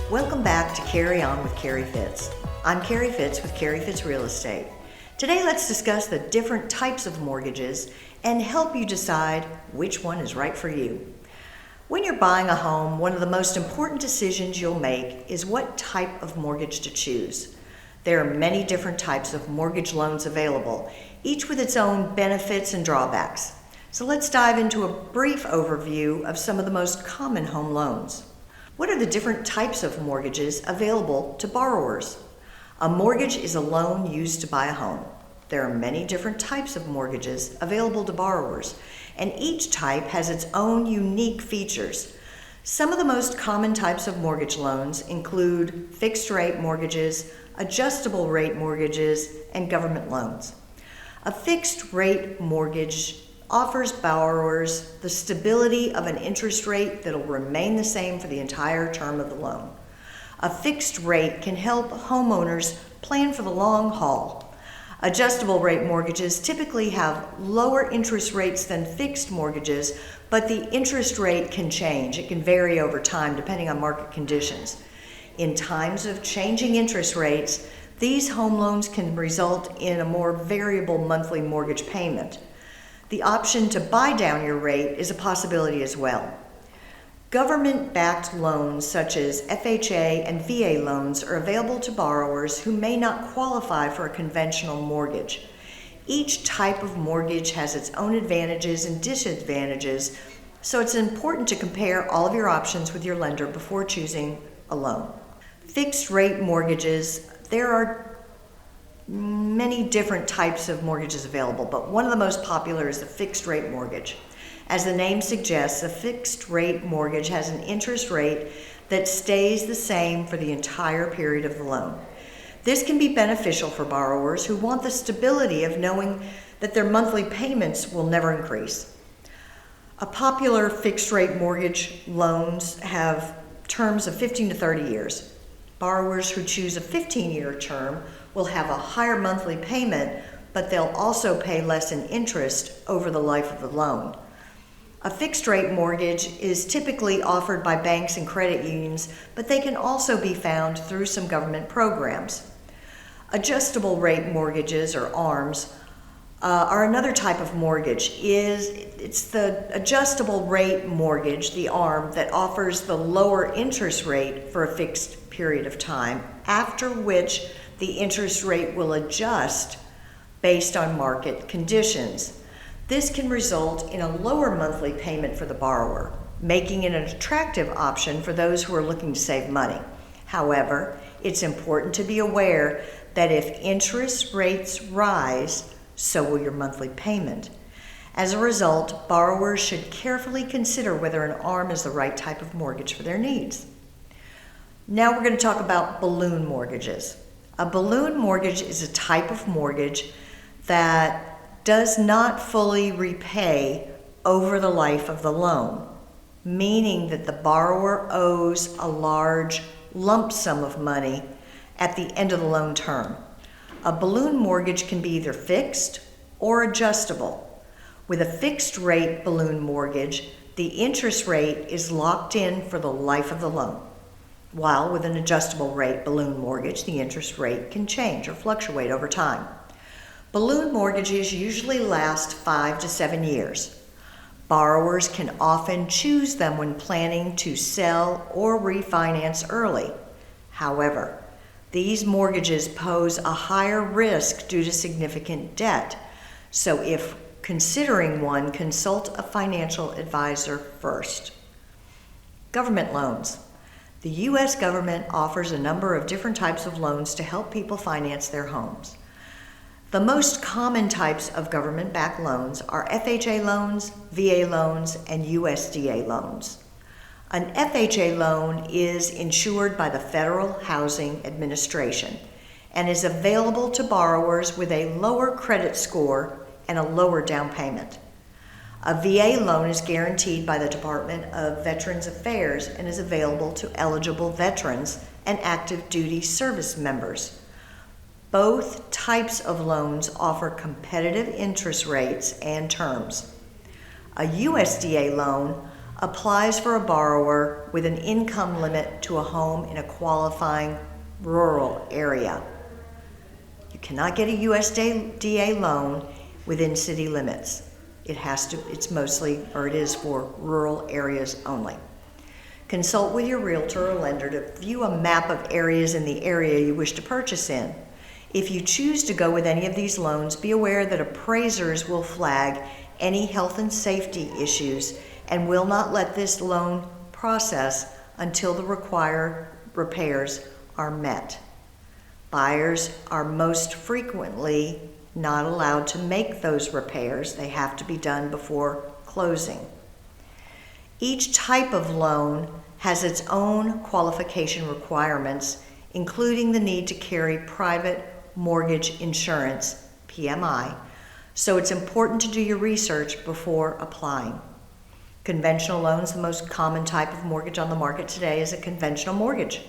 Welcome back to Carry On with Carrie Fitz. I'm Carrie Fitz with Carrie Fitz Real Estate. Today let's discuss the different types of mortgages and help you decide which one is right for you. When you're buying a home, one of the most important decisions you'll make is what type of mortgage to choose. There are many different types of mortgage loans available, each with its own benefits and drawbacks. So let's dive into a brief overview of some of the most common home loans. What are the different types of mortgages available to borrowers? A mortgage is a loan used to buy a home. There are many different types of mortgages available to borrowers, and each type has its own unique features. Some of the most common types of mortgage loans include fixed-rate mortgages, adjustable-rate mortgages, and government loans. A fixed-rate mortgage offers borrowers the stability of an interest rate that will remain the same for the entire term of the loan. A fixed rate can help homeowners plan for the long haul. Adjustable rate mortgages typically have lower interest rates than fixed mortgages, but the interest rate can change. It can vary over time depending on market conditions. In times of changing interest rates, these home loans can result in a more variable monthly mortgage payment. The option to buy down your rate is a possibility as well. Government-backed loans such as FHA and VA loans are available to borrowers who may not qualify for a conventional mortgage. Each type of mortgage has its own advantages and disadvantages, so it's important to compare all of your options with your lender before choosing a loan. Fixed-rate mortgages, there are many different types of mortgages available, but one of the most popular is the fixed rate mortgage. As the name suggests, a fixed rate mortgage has an interest rate that stays the same for the entire period of the loan. This can be beneficial for borrowers who want the stability of knowing that their monthly payments will never increase. A popular fixed rate mortgage loans have terms of 15 to 30 years. Borrowers who choose a 15-year term will have a higher monthly payment, but they'll also pay less in interest over the life of the loan. A fixed-rate mortgage is typically offered by banks and credit unions, but they can also be found through some government programs. Adjustable-rate mortgages, or ARMs, are another type of mortgage. It's the adjustable-rate mortgage, the ARM, that offers the lower interest rate for a fixed period of time, after which the interest rate will adjust based on market conditions. This can result in a lower monthly payment for the borrower, making it an attractive option for those who are looking to save money. However, it's important to be aware that if interest rates rise, so will your monthly payment. As a result, borrowers should carefully consider whether an ARM is the right type of mortgage for their needs. Now we're going to talk about balloon mortgages. A balloon mortgage is a type of mortgage that does not fully repay over the life of the loan, meaning that the borrower owes a large lump sum of money at the end of the loan term. A balloon mortgage can be either fixed or adjustable. With a fixed rate balloon mortgage, the interest rate is locked in for the life of the loan. While with an adjustable rate balloon mortgage, the interest rate can change or fluctuate over time. Balloon mortgages usually last 5 to 7 years. Borrowers can often choose them when planning to sell or refinance early. However, these mortgages pose a higher risk due to significant debt, so if considering one, consult a financial advisor first. Government loans. The U.S. government offers a number of different types of loans to help people finance their homes. The most common types of government-backed loans are FHA loans, VA loans, and USDA loans. An FHA loan is insured by the Federal Housing Administration and is available to borrowers with a lower credit score and a lower down payment. A VA loan is guaranteed by the Department of Veterans Affairs and is available to eligible veterans and active duty service members. Both types of loans offer competitive interest rates and terms. A USDA loan applies for a borrower with an income limit to a home in a qualifying rural area. You cannot get a USDA loan within city limits. It is for rural areas only. Consult with your realtor or lender to view a map of areas in the area you wish to purchase in. If you choose to go with any of these loans, be aware that appraisers will flag any health and safety issues and will not let this loan process until the required repairs are met. Buyers are most frequently not allowed to make those repairs. They have to be done before closing. Each type of loan has its own qualification requirements, including the need to carry private mortgage insurance, PMI, so it's important to do your research before applying. Conventional loans, the most common type of mortgage on the market today, is a conventional mortgage.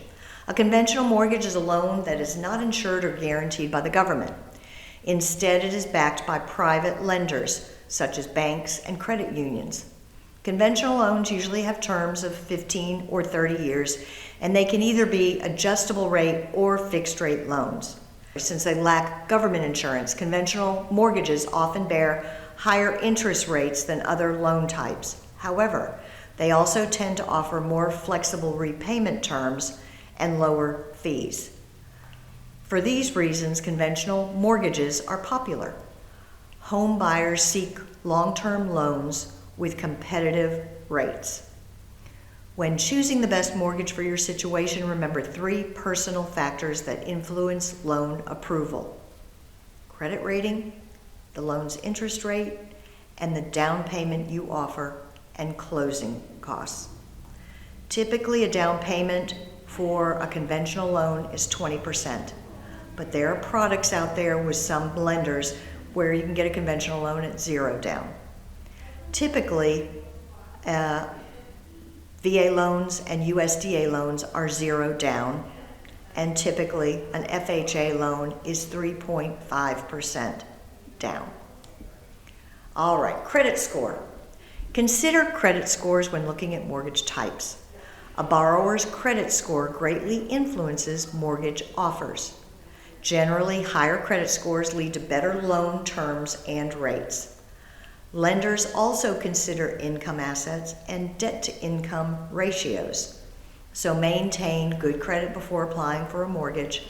A conventional mortgage is a loan that is not insured or guaranteed by the government. Instead, it is backed by private lenders, such as banks and credit unions. Conventional loans usually have terms of 15 or 30 years, and they can either be adjustable rate or fixed rate loans. Since they lack government insurance, conventional mortgages often bear higher interest rates than other loan types. However, they also tend to offer more flexible repayment terms and lower fees. For these reasons, conventional mortgages are popular. Home buyers seek long-term loans with competitive rates. When choosing the best mortgage for your situation, remember 3 personal factors that influence loan approval: credit rating, the loan's interest rate, and the down payment you offer and closing costs. Typically, a down payment for a conventional loan is 20%, but there are products out there with some lenders where you can get a conventional loan at 0 down. Typically, VA loans and USDA loans are 0 down, and typically an FHA loan is 3.5% down. All right, credit score. Consider credit scores when looking at mortgage types. A borrower's credit score greatly influences mortgage offers. Generally, higher credit scores lead to better loan terms and rates. Lenders also consider income assets and debt-to-income ratios. So maintain good credit before applying for a mortgage,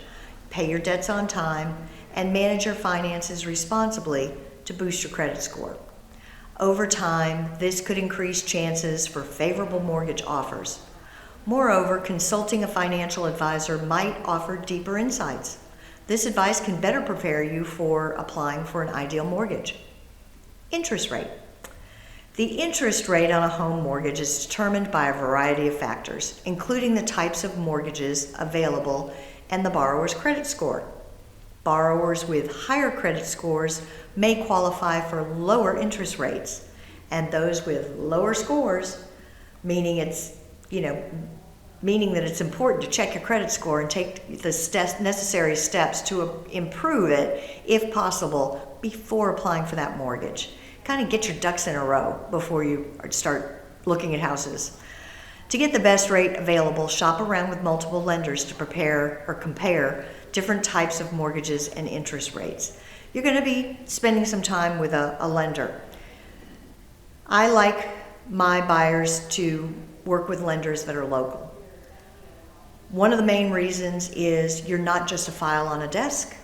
pay your debts on time, and manage your finances responsibly to boost your credit score. Over time, this could increase chances for favorable mortgage offers. Moreover, consulting a financial advisor might offer deeper insights. This advice can better prepare you for applying for an ideal mortgage. Interest rate. The interest rate on a home mortgage is determined by a variety of factors, including the types of mortgages available and the borrower's credit score. Borrowers with higher credit scores may qualify for lower interest rates, and those with lower scores, meaning that it's important to check your credit score and take the necessary steps to improve it, if possible, before applying for that mortgage. Kind of get your ducks in a row before you start looking at houses. To get the best rate available, shop around with multiple lenders to compare different types of mortgages and interest rates. You're going to be spending some time with a lender. I like my buyers to work with lenders that are local. One of the main reasons is you're not just a file on a desk.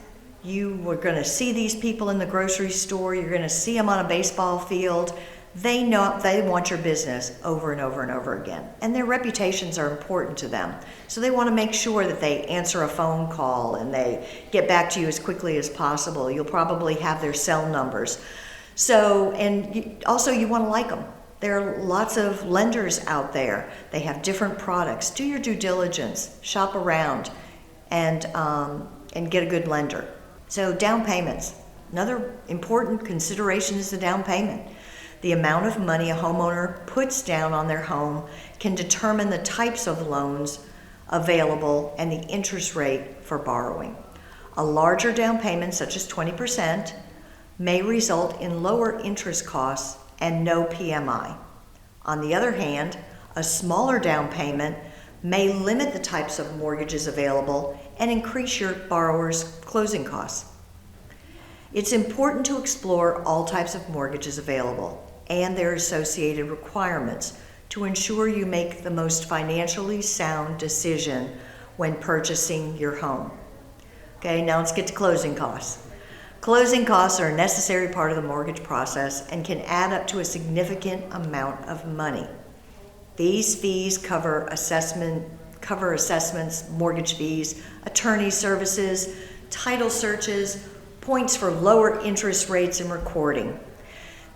You are going to see these people in the grocery store. You're going to see them on a baseball field. They know they want your business over and over and over again. And their reputations are important to them. So they want to make sure that they answer a phone call and they get back to you as quickly as possible. You'll probably have their cell numbers. So, and you want to like them. There are lots of lenders out there. They have different products. Do your due diligence. Shop around and get a good lender. So down payments. Another important consideration is the down payment. The amount of money a homeowner puts down on their home can determine the types of loans available and the interest rate for borrowing. A larger down payment, such as 20%, may result in lower interest costs and no PMI. On the other hand, a smaller down payment may limit the types of mortgages available and increase your borrower's closing costs. It's important to explore all types of mortgages available and their associated requirements to ensure you make the most financially sound decision when purchasing your home. Okay, now let's get to closing costs. Closing costs are a necessary part of the mortgage process and can add up to a significant amount of money. These fees cover assessments, mortgage fees, attorney services, title searches, points for lower interest rates, and recording.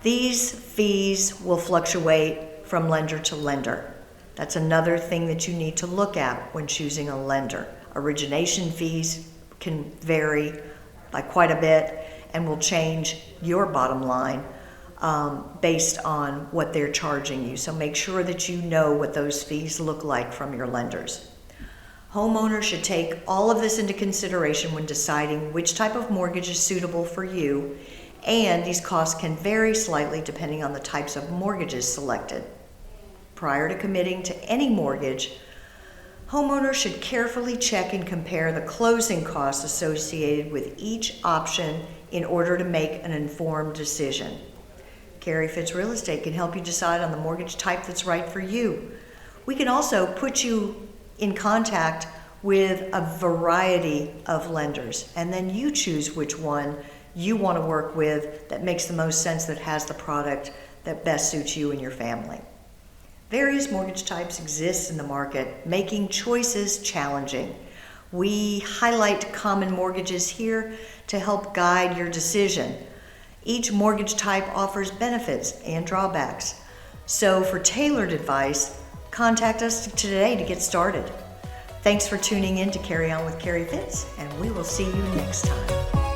These fees will fluctuate from lender to lender. That's another thing that you need to look at when choosing a lender. Origination fees can vary by quite a bit and will change your bottom line based on what they're charging you. So make sure that you know what those fees look like from your lenders. Homeowners should take all of this into consideration when deciding which type of mortgage is suitable for you, and these costs can vary slightly depending on the types of mortgages selected. Prior to committing to any mortgage, homeowners should carefully check and compare the closing costs associated with each option in order to make an informed decision. Carrie Fitz Real Estate can help you decide on the mortgage type that's right for you. We can also put you in contact with a variety of lenders, and then you choose which one you want to work with that makes the most sense, that has the product that best suits you and your family. Various mortgage types exist in the market, making choices challenging. We highlight common mortgages here to help guide your decision. Each mortgage type offers benefits and drawbacks. So for tailored advice, contact us today to get started. Thanks for tuning in to Carry On with Carrie Fitz, and we will see you next time.